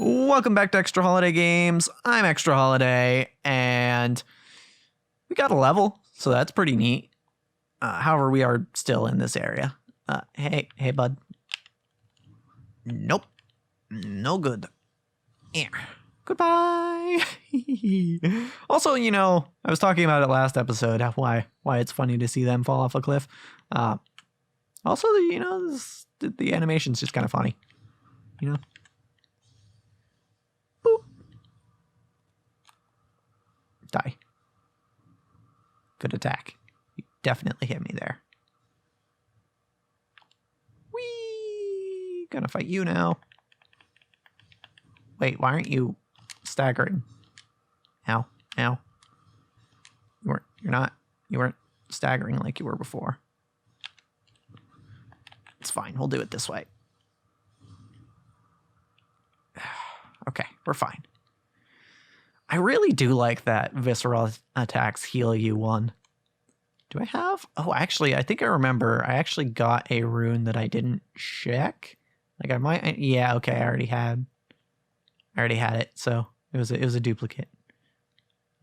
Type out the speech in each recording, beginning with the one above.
Welcome back to Extra Holiday Games. I'm Extra Holiday, and we got a level, so that's pretty neat. However, we are still in this area. Hey, bud. Nope. No good. Yeah. Goodbye. Also, you know, I was talking about it last episode, why it's funny to see them fall off a cliff. Also, you know, the animation's just kind of funny. You know? Boop. Die. Good attack. You definitely hit me there. Whee! Gonna fight you now. Wait, why aren't you staggering? Ow. Ow. You weren't staggering like you were before. It's fine. We'll do it this way. Okay, we're fine. I really do like that visceral attacks heal you one. Do I have? Oh, actually, I think I remember. I actually got a rune that I didn't check. Like I might. Yeah. Okay. I already had it. So it was a duplicate.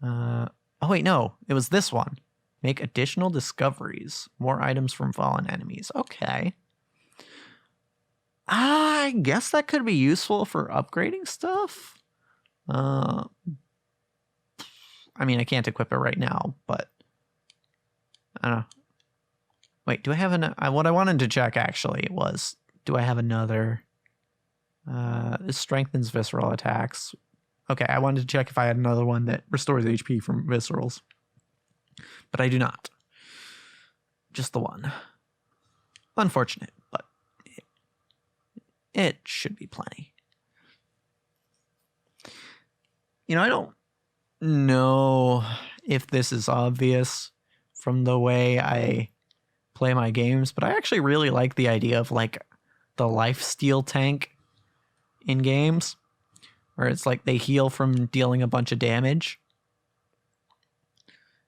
Oh wait, no. It was this one. Make additional discoveries. More items from fallen enemies. Okay. I guess that could be useful for upgrading stuff. I mean, I can't equip it right now, but I don't know. Wait, do I have what I wanted to check actually was, do I have another? This strengthens visceral attacks. Okay, I wanted to check if I had another one that restores HP from viscerals, but I do not. Just the one. Unfortunate, but it should be plenty. You know, I don't know if this is obvious from the way I play my games, but I actually really like the idea of like the lifesteal tank in games, where it's like they heal from dealing a bunch of damage.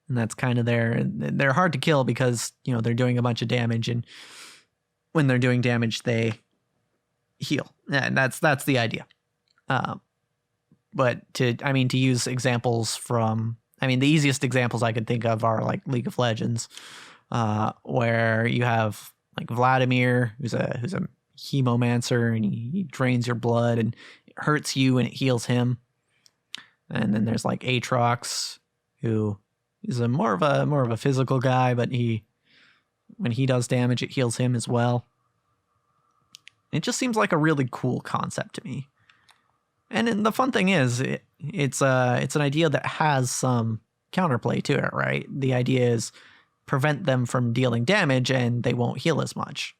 And that's kind of they're hard to kill because, you know, they're doing a bunch of damage, and when they're doing damage, they heal. And that's the idea. But to use examples from, the easiest examples I could think of are like League of Legends, where you have like Vladimir, who's a hemomancer, and he drains your blood and it hurts you and it heals him. And then there's like Aatrox, who is more of a physical guy, but when he does damage, it heals him as well. It just seems like a really cool concept to me. And the fun thing is, it's an idea that has some counterplay to it, right? The idea is prevent them from dealing damage and they won't heal as much.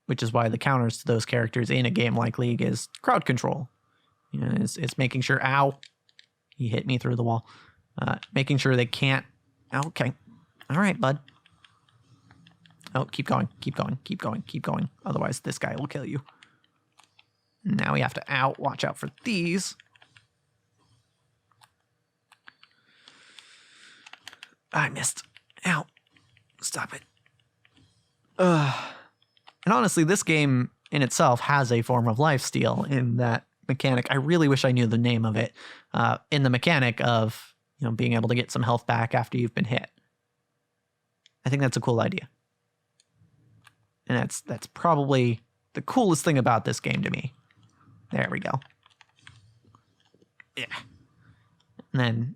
Which is why the counters to those characters in a game like League is crowd control. You know, it's making sure, ow, he hit me through the wall. Making sure they can't, okay, all right, bud. Oh, keep going. Otherwise, this guy will kill you. Now we have to watch out for these. I missed. Ow. Stop it. And honestly, this game in itself has a form of lifesteal in that mechanic. I really wish I knew the name of it. In the mechanic of, you know, being able to get some health back after you've been hit. I think that's a cool idea. And that's probably the coolest thing about this game to me. There we go. Yeah. And then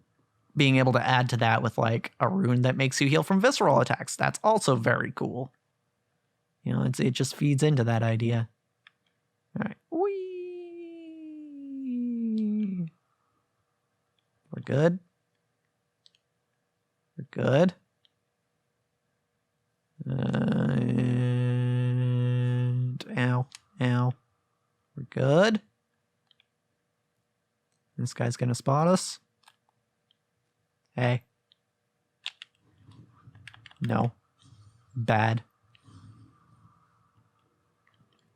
being able to add to that with like a rune that makes you heal from visceral attacks. That's also very cool. You know, it just feeds into that idea. All right. Whee! We're good. We're good. And ow. We're good. This guy's gonna spot us. Hey. No. Bad.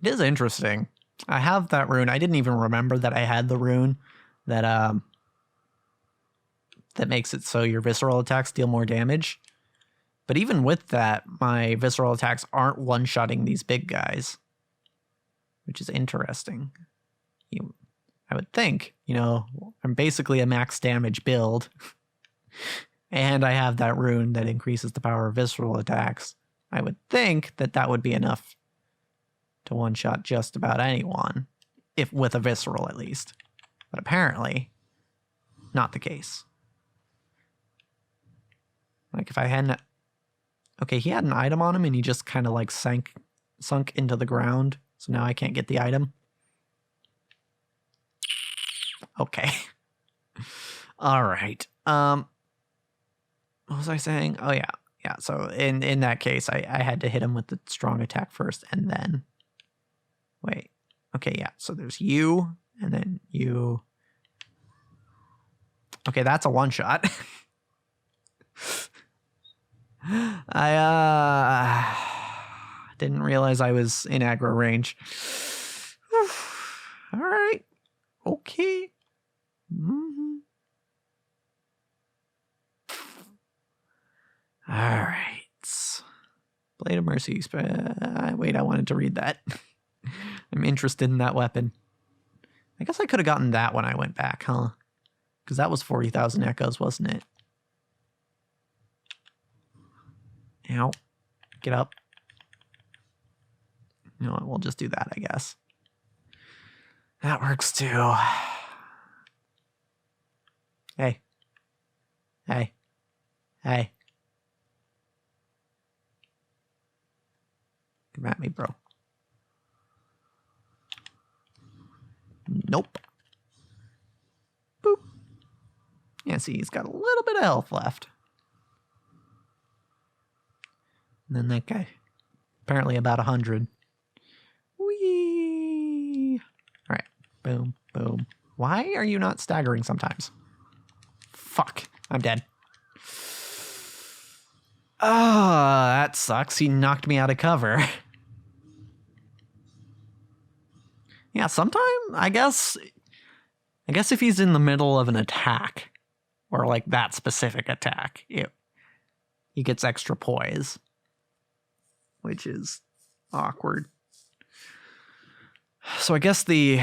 It is interesting. I have that rune. I didn't even remember that I had the rune that makes it so your visceral attacks deal more damage. But even with that, my visceral attacks aren't one-shotting these big guys, which is interesting. I would think, I'm basically a max damage build. And I have that rune that increases the power of visceral attacks. I would think that would be enough to one-shot just about anyone, if with a visceral at least. But apparently, not the case. Like if I hadn't... Okay, he had an item on him and he just kind of like sunk into the ground. So now I can't get the item. Okay. All right. What was I saying? Oh, yeah. Yeah, so in that case, I had to hit him with the strong attack first and then... Wait. Okay, yeah. So there's you and then you... Okay, that's a one-shot. I didn't realize I was in aggro range. All right. Okay. Mm-hmm. All right. Blade of Mercy. Wait, I wanted to read that. I'm interested in that weapon. I guess I could have gotten that when I went back, huh? Because that was 40,000 echoes, wasn't it? Ow. Get up. You know what? We'll just do that, I guess. That works too. Hey. Hey. Hey. Come at me, bro. Nope. Boop. Yeah, see, he's got a little bit of health left. And then that guy. Apparently about 100. Whee! Alright. Boom, boom. Why are you not staggering sometimes? Fuck. I'm dead. Ah, that sucks. He knocked me out of cover. Yeah, sometime, I guess if he's in the middle of an attack, or like that specific attack, he gets extra poise, which is awkward. So I guess the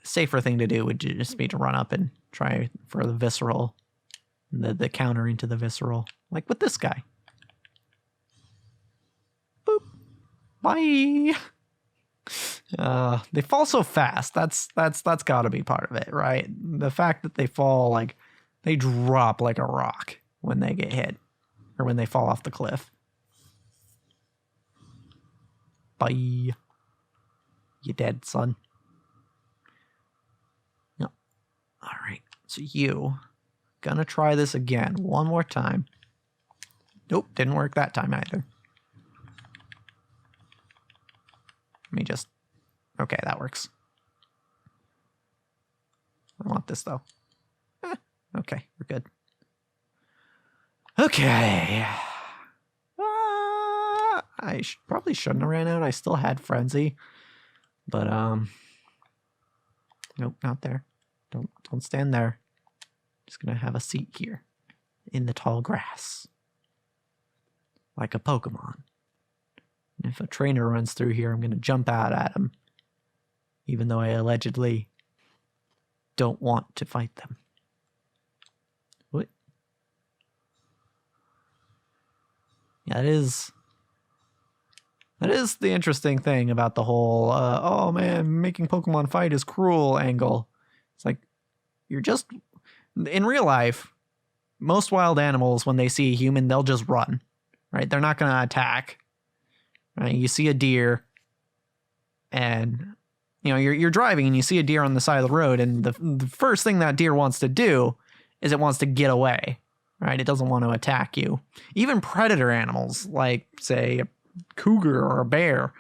safer thing to do would just be to run up and try for the visceral, the counter into the visceral, like with this guy. Boop. Bye. They fall so fast. That's got to be part of it, right? The fact that they fall like they drop like a rock when they get hit or when they fall off the cliff. Bye. You dead, son. No. All right. So you gonna try this again one more time. Nope, didn't work that time either. Let me just... Okay, that works. I want this, though. Okay, we're good. Okay. I probably shouldn't have ran out. I still had Frenzy. But, nope, not there. Don't stand there. Just gonna have a seat here. In the tall grass. Like a Pokemon. And if a trainer runs through here, I'm going to jump out at him. Even though I allegedly don't want to fight them. What? Yeah, that is the interesting thing about the whole, oh man, making Pokemon fight is cruel angle. It's like, you're just... In real life, most wild animals, when they see a human, they'll just run. Right? They're not going to attack. Right? You see a deer, and you're driving, and you see a deer on the side of the road, and the first thing that deer wants to do is it wants to get away. Right? It doesn't want to attack you. Even predator animals, like say a cougar or a bear,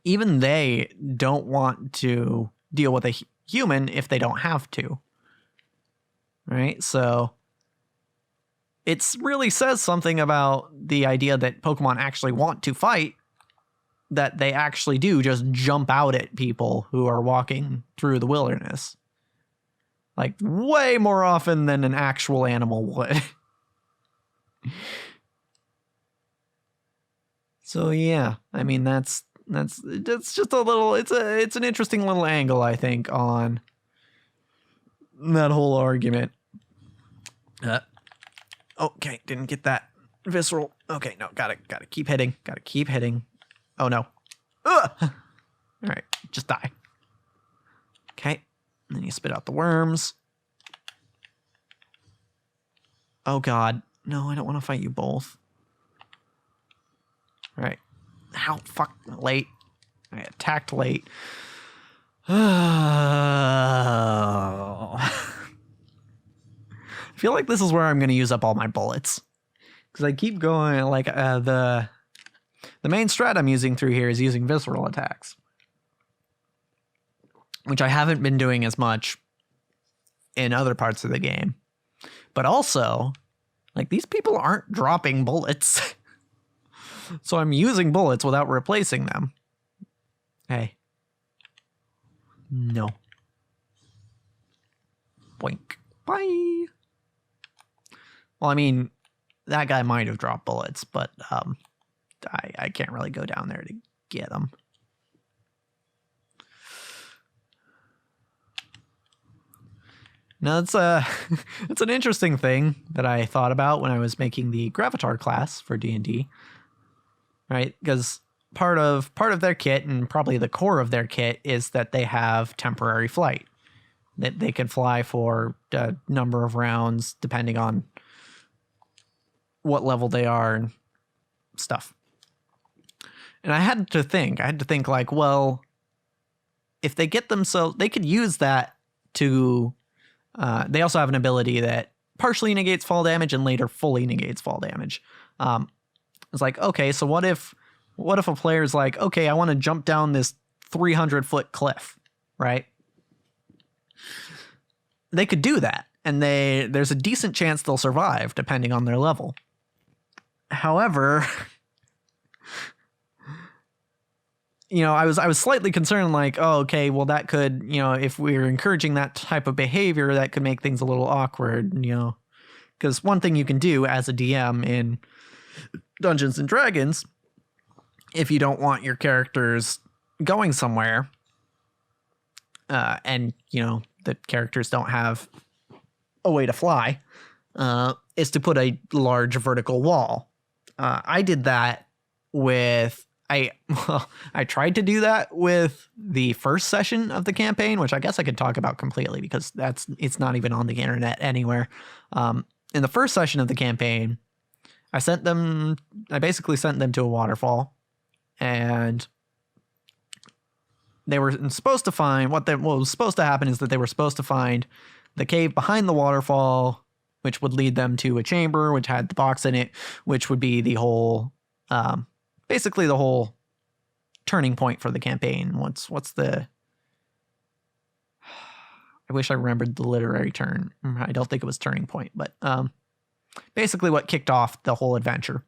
even they don't want to deal with a human if they don't have to. Right? So it really says something about the idea that Pokemon actually want to fight, that they actually do just jump out at people who are walking through the wilderness. Like, way more often than an actual animal would. So, yeah. I mean, that's That's just a little. It's an interesting little angle, I think, on that whole argument. Okay, didn't get that visceral. Okay, no, gotta keep hitting. Gotta keep hitting. Oh no. Ugh! All right, just die. Okay, and then you spit out the worms. Oh god, no, I don't want to fight you both. All right. Ow, fuck, late. I attacked late. Oh. I feel like this is where I'm going to use up all my bullets. Because I keep going, like, the main strat I'm using through here is using visceral attacks. Which I haven't been doing as much in other parts of the game. But also, like, these people aren't dropping bullets. So I'm using bullets without replacing them. Hey. No. Boink. Bye. Well, I mean, that guy might have dropped bullets, but I can't really go down there to get them. Now, it's an interesting thing that I thought about when I was making the Gravatar class for D&D. Right, because part of their kit, and probably the core of their kit, is that they have temporary flight. That they can fly for a number of rounds, depending on what level they are and stuff. And I had to think like, well, if they get themselves, they could use that to, they also have an ability that partially negates fall damage and later fully negates fall damage. It's like, okay, so what if a player's like, okay, I want to jump down this 300-foot cliff, right? They could do that, and there's a decent chance they'll survive depending on their level. However, I was slightly concerned, like, oh, okay, well, that could, if we're encouraging that type of behavior, that could make things a little awkward, because one thing you can do as a DM in Dungeons and Dragons, if you don't want your characters going somewhere, and the characters don't have a way to fly, is to put a large vertical wall. I did that with I tried to do that with the first session of the campaign, which I guess I could talk about completely because it's not even on the internet anywhere. In the first session of the campaign, I basically sent them to a waterfall, and they were supposed to find what was supposed to happen is that they were supposed to find the cave behind the waterfall, which would lead them to a chamber which had the box in it, which would be the whole, basically the whole turning point for the campaign. What's the? I wish I remembered the literary term. I don't think it was turning point, but basically what kicked off the whole adventure.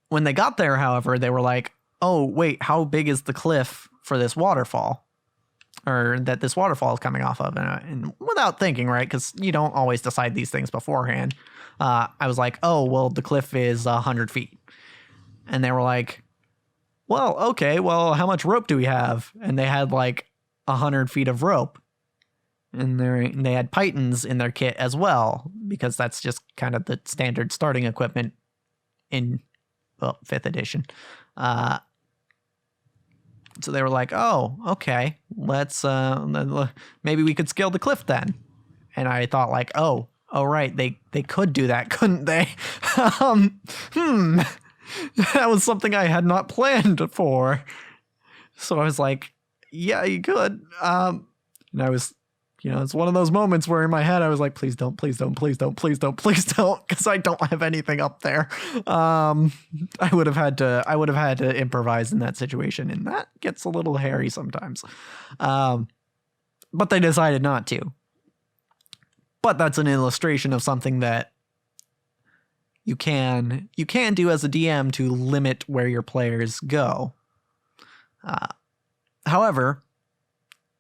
When they got there, however, they were like, oh, wait, how big is the cliff for this waterfall? Or that this waterfall is coming off of? And without thinking, right, because you don't always decide these things beforehand, I was like, oh, well, the cliff is 100 feet. And they were like, well, okay, well, how much rope do we have? And they had like 100 feet of rope. And they had pythons in their kit as well, because that's just kind of the standard starting equipment in 5th edition. So they were like, oh, okay, let's maybe we could scale the cliff then. And I thought like, oh, right, they could do that, couldn't they? That was something I had not planned for. So I was like, yeah, you could. And I was, it's one of those moments where in my head I was like, please don't, please don't, please don't, please don't, please don't, because I don't have anything up there. I would have had to improvise in that situation, and that gets a little hairy sometimes. But they decided not to. But that's an illustration of something that you can do as a DM to limit where your players go. However,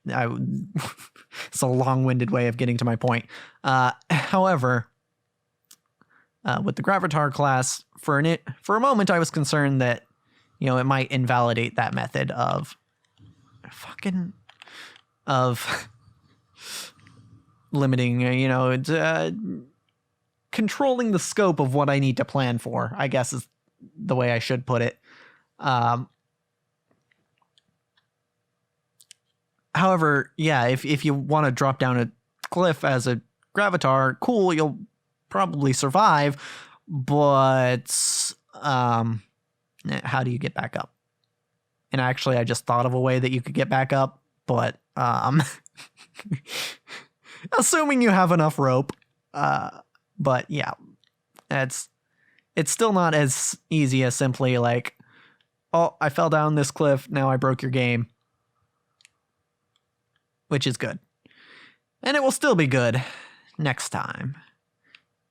it's a long-winded way of getting to my point. However, with the Gravatar class, for a moment I was concerned that, it might invalidate that method of limiting, controlling the scope of what I need to plan for, I guess is the way I should put it. However, yeah, if you want to drop down a cliff as a Gravatar, cool, you'll probably survive, but how do you get back up? And actually, I just thought of a way that you could get back up, but assuming you have enough rope. But yeah, it's still not as easy as simply like, oh, I fell down this cliff, now I broke your game. Which is good. And it will still be good next time.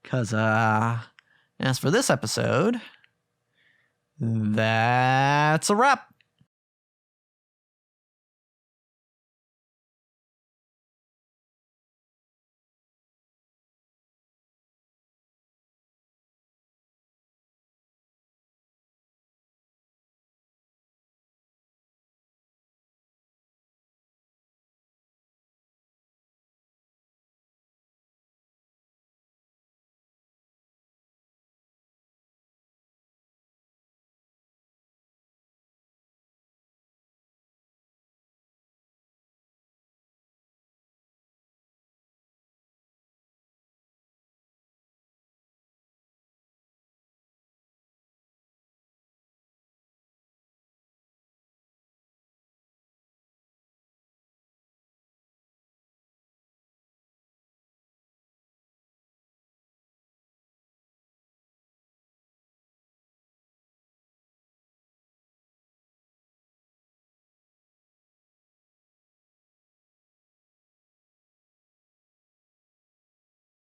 Because, as for this episode, that's a wrap.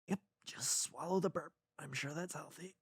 Yep, just swallow the burp. I'm sure that's healthy.